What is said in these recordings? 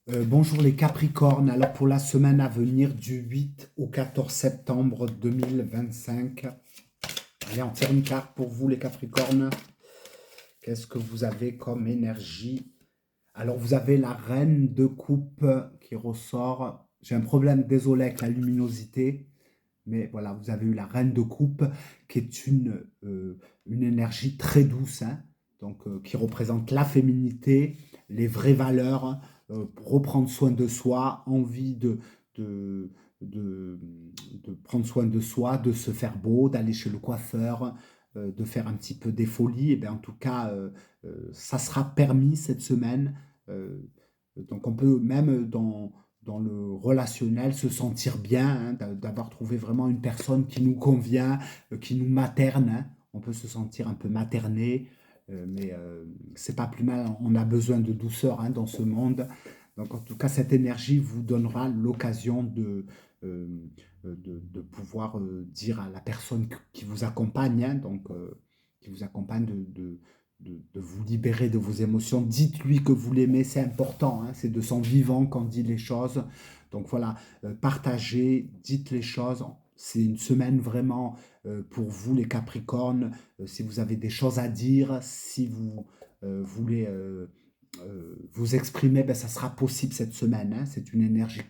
Bonjour les Capricornes. Alors pour la semaine à venir du 8 au 14 septembre 2025. Allez, on tire une carte pour vous les Capricornes. Qu'est-ce que vous avez comme énergie? Alors vous avez la reine de coupe qui ressort. J'ai un problème, désolé, avec la luminosité. Mais voilà, vous avez eu la reine de coupe qui est une énergie très douce, hein, donc qui représente la féminité, les vraies valeurs, reprendre soin de soi, envie de, de, de prendre soin de soi, de se faire beau, d'aller chez le coiffeur, de faire un petit peu des folies. Et bien, en tout cas, ça sera permis cette semaine. Euh, donc on peut même dans le relationnel, se sentir bien, hein, d'avoir trouvé vraiment une personne qui nous convient, qui nous materne, hein. On peut se sentir un peu materné, mais c'est pas plus mal. On a besoin de douceur, hein, dans ce monde. Donc en tout cas, cette énergie vous donnera l'occasion euh, de pouvoir dire à la personne qui vous accompagne, hein, donc qui vous accompagne de vous libérer de vos émotions. Dites-lui que vous l'aimez, c'est important, hein, c'est de son vivant qu'on dit les choses. Donc voilà, partagez, dites les choses. C'est une semaine vraiment pour vous les Capricornes. Si vous avez des choses à dire, si vous voulez vous exprimer, ben, ça sera possible cette semaine, hein. C'est une énergie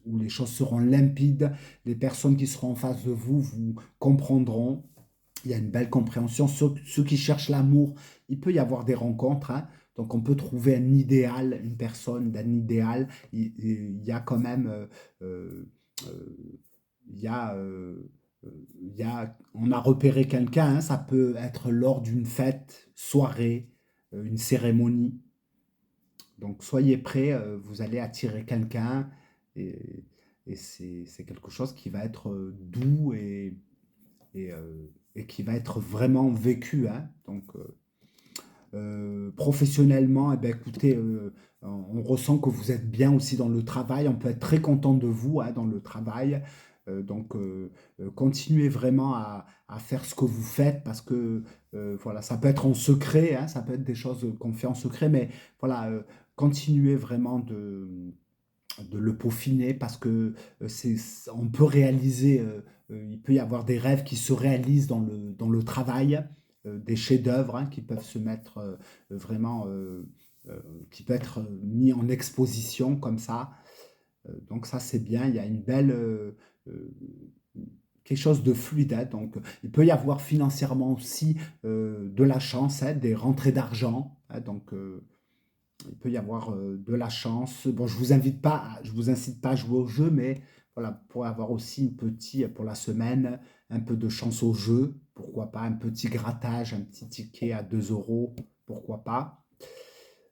où les choses seront limpides. Les personnes qui seront en face de vous vous comprendront. Il y a une belle compréhension. Ceux qui cherchent l'amour, il peut y avoir des rencontres, hein. Donc on peut trouver un idéal, une personne d'un idéal. Il y a quand même, euh, il y a, on a repéré quelqu'un, hein. Ça peut être lors d'une fête, soirée, une cérémonie. Donc soyez prêts, vous allez attirer quelqu'un et, et c'est quelque chose qui va être doux et qui va être vraiment vécu, hein. Donc, professionnellement, eh ben, écoutez, on ressent que vous êtes bien aussi dans le travail. On peut être très content de vous, hein, dans le travail. Donc, continuez vraiment à faire ce que vous faites parce que voilà, ça peut être en secret, hein, ça peut être des choses qu'on fait en secret, mais voilà, continuez vraiment de le peaufiner parce que on peut réaliser, il peut y avoir des rêves qui se réalisent dans le travail, des chefs-d'œuvre, hein, qui peuvent se mettre vraiment, euh, qui peut être mis en exposition comme ça. Donc ça c'est bien, il y a une belle, euh, quelque chose de fluide, hein. Donc il peut y avoir financièrement aussi de la chance, hein, des rentrées d'argent, hein. Donc il peut y avoir de la chance. Bon, je vous incite pas à jouer au jeu, mais voilà, pour avoir aussi une petite, pour la semaine, un peu de chance au jeu, pourquoi pas, un petit grattage, un petit ticket à 2 euros, pourquoi pas.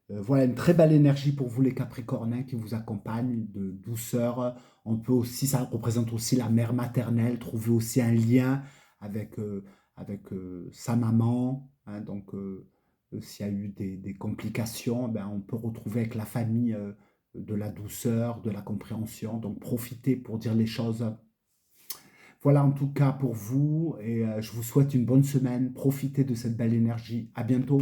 Voilà, une très belle énergie pour vous les Capricornes, hein, qui vous accompagne, de douceur. On peut aussi, ça représente aussi la mère maternelle, trouver aussi un lien avec, sa maman, hein. Donc, s'il y a eu des complications, ben, on peut retrouver avec la famille de la douceur, de la compréhension. Donc, profitez pour dire les choses. Voilà en tout cas pour vous et je vous souhaite une bonne semaine. Profitez de cette belle énergie. À bientôt.